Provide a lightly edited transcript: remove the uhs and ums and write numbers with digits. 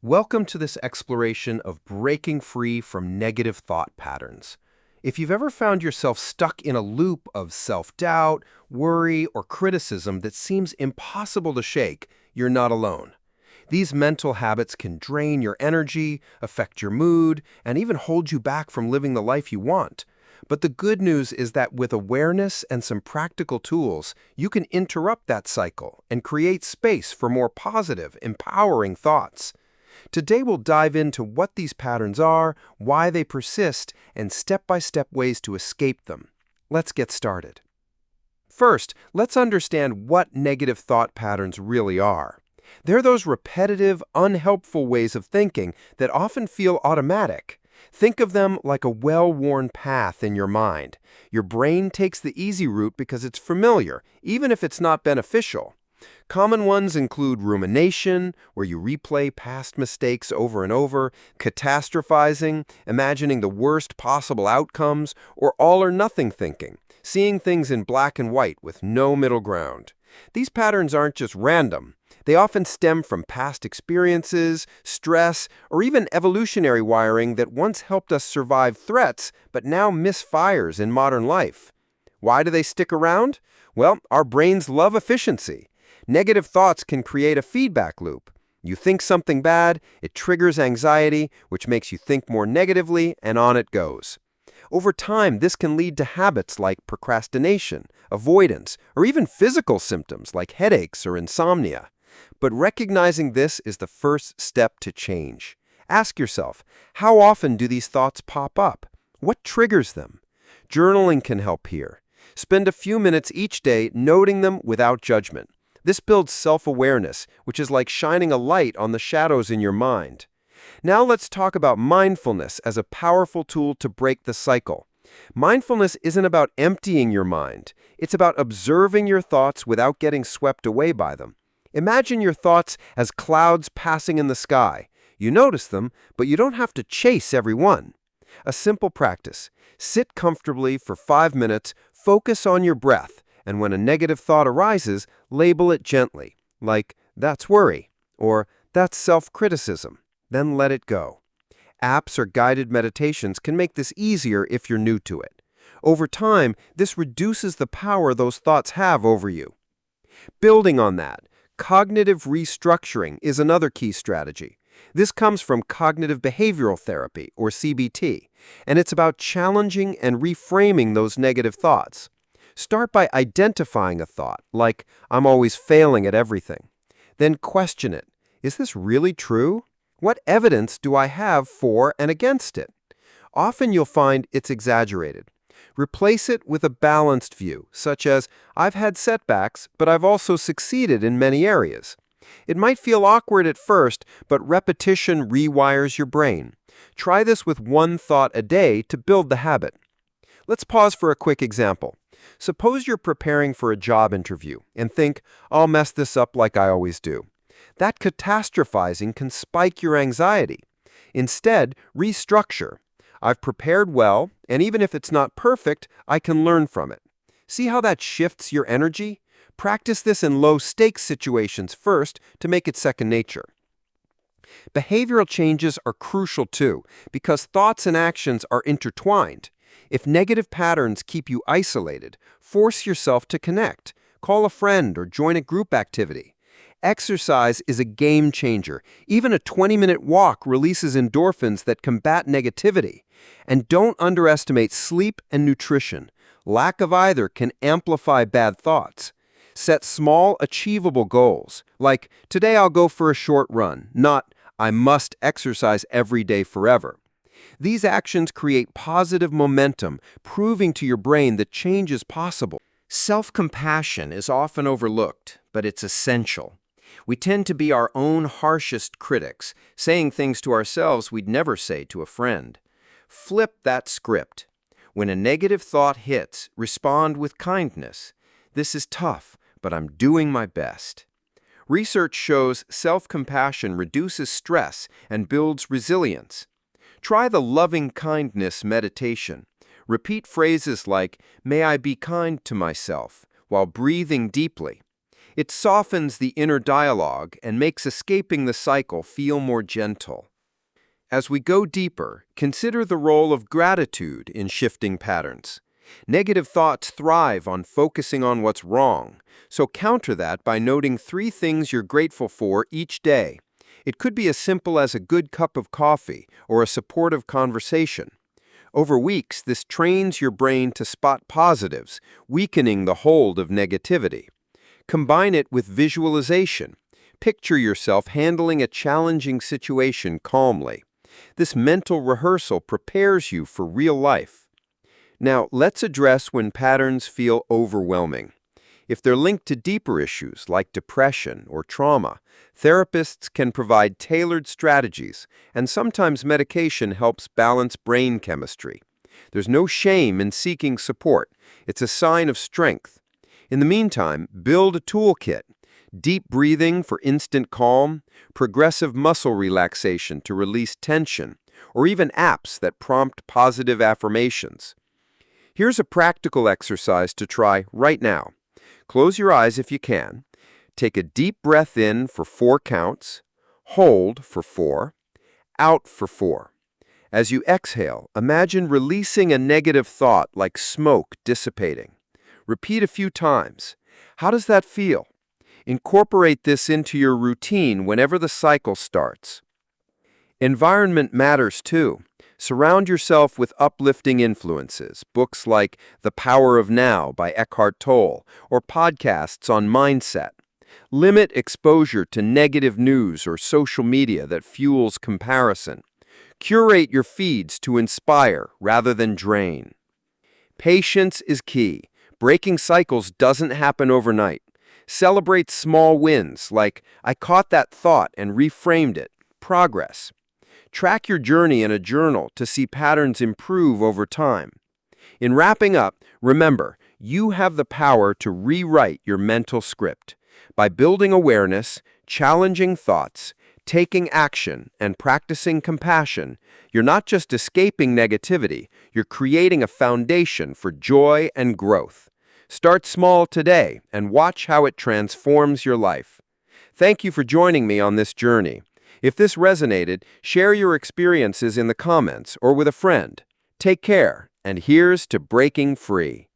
Welcome to this exploration of breaking free from negative thought patterns. If you've ever found yourself stuck in a loop of self-doubt, worry, or criticism that seems impossible to shake, you're not alone. These mental habits can drain your energy, affect your mood, and even hold you back from living the life you want. But the good news is that with awareness and some practical tools, you can interrupt that cycle and create space for more positive, empowering thoughts. Today we'll dive into what these patterns are, why they persist, and step-by-step ways to escape them. Let's get started. First, let's understand what negative thought patterns really are. They're those repetitive, unhelpful ways of thinking that often feel automatic. Think of them like a well-worn path in your mind. Your brain takes the easy route because it's familiar, even if it's not beneficial. Common ones include rumination, where you replay past mistakes over and over, catastrophizing, imagining the worst possible outcomes, or all-or-nothing thinking, seeing things in black and white with no middle ground. These patterns aren't just random. They often stem from past experiences, stress, or even evolutionary wiring that once helped us survive threats but now misfires in modern life. Why do they stick around? Well, our brains love efficiency. Negative thoughts can create a feedback loop. You think something bad, it triggers anxiety, which makes you think more negatively, and on it goes. Over time, this can lead to habits like procrastination, avoidance, or even physical symptoms like headaches or insomnia. But recognizing this is the first step to change. Ask yourself, how often do these thoughts pop up? What triggers them? Journaling can help here. Spend a few minutes each day noting them without judgment. This builds self-awareness, which is like shining a light on the shadows in your mind. Now let's talk about mindfulness as a powerful tool to break the cycle. Mindfulness isn't about emptying your mind. It's about observing your thoughts without getting swept away by them. Imagine your thoughts as clouds passing in the sky. You notice them, but you don't have to chase every one. A simple practice. Sit comfortably for 5 minutes, focus on your breath, and when a negative thought arises, label it gently, like, "That's worry," or "That's self-criticism." Then let it go. Apps or guided meditations can make this easier if you're new to it. Over time, this reduces the power those thoughts have over you. Building on that, cognitive restructuring is another key strategy. This comes from cognitive behavioral therapy, or CBT, and it's about challenging and reframing those negative thoughts. Start by identifying a thought, like, "I'm always failing at everything." Then question it. Is this really true? What evidence do I have for and against it? Often you'll find it's exaggerated. Replace it with a balanced view, such as, "I've had setbacks, but I've also succeeded in many areas." It might feel awkward at first, but repetition rewires your brain. Try this with one thought a day to build the habit. Let's pause for a quick example. Suppose you're preparing for a job interview and think, "I'll mess this up like I always do." That catastrophizing can spike your anxiety. Instead, restructure. "I've prepared well, and even if it's not perfect, I can learn from it." See how that shifts your energy? Practice this in low-stakes situations first to make it second nature. Behavioral changes are crucial too, because thoughts and actions are intertwined. If negative patterns keep you isolated, force yourself to connect. Call a friend or join a group activity. Exercise is a game changer. Even a 20-minute walk releases endorphins that combat negativity. And don't underestimate sleep and nutrition. Lack of either can amplify bad thoughts. Set small, achievable goals, like, "Today I'll go for a short run," not, "I must exercise every day forever." These actions create positive momentum, proving to your brain that change is possible. Self-compassion is often overlooked, but it's essential. We tend to be our own harshest critics, saying things to ourselves we'd never say to a friend. Flip that script. When a negative thought hits, respond with kindness. "This is tough, but I'm doing my best." Research shows self-compassion reduces stress and builds resilience. Try the loving kindness meditation. Repeat phrases like, "May I be kind to myself," while breathing deeply. It softens the inner dialogue and makes escaping the cycle feel more gentle. As we go deeper, consider the role of gratitude in shifting patterns. Negative thoughts thrive on focusing on what's wrong, so counter that by noting 3 things you're grateful for each day. It could be as simple as a good cup of coffee or a supportive conversation. Over weeks, this trains your brain to spot positives, weakening the hold of negativity. Combine it with visualization. Picture yourself handling a challenging situation calmly. This mental rehearsal prepares you for real life. Now, let's address when patterns feel overwhelming. If they're linked to deeper issues like depression or trauma, therapists can provide tailored strategies, and sometimes medication helps balance brain chemistry. There's no shame in seeking support. It's a sign of strength. In the meantime, build a toolkit. Deep breathing for instant calm, progressive muscle relaxation to release tension, or even apps that prompt positive affirmations. Here's a practical exercise to try right now. Close your eyes if you can. Take a deep breath in for 4 counts, hold for 4, out for 4. As you exhale, imagine releasing a negative thought like smoke dissipating. Repeat a few times. How does that feel? Incorporate this into your routine whenever the cycle starts. Environment matters too. Surround yourself with uplifting influences, books like The Power of Now by Eckhart Tolle, or podcasts on mindset. Limit exposure to negative news or social media that fuels comparison. Curate your feeds to inspire rather than drain. Patience is key. Breaking cycles doesn't happen overnight. Celebrate small wins like, I caught that thought and reframed it. Progress. Track your journey in a journal to see patterns improve over time. In wrapping up, remember, you have the power to rewrite your mental script. By building awareness, challenging thoughts, taking action, and practicing compassion, you're not just escaping negativity, you're creating a foundation for joy and growth. Start small today and watch how it transforms your life. Thank you for joining me on this journey. If this resonated, share your experiences in the comments or with a friend. Take care, and here's to breaking free.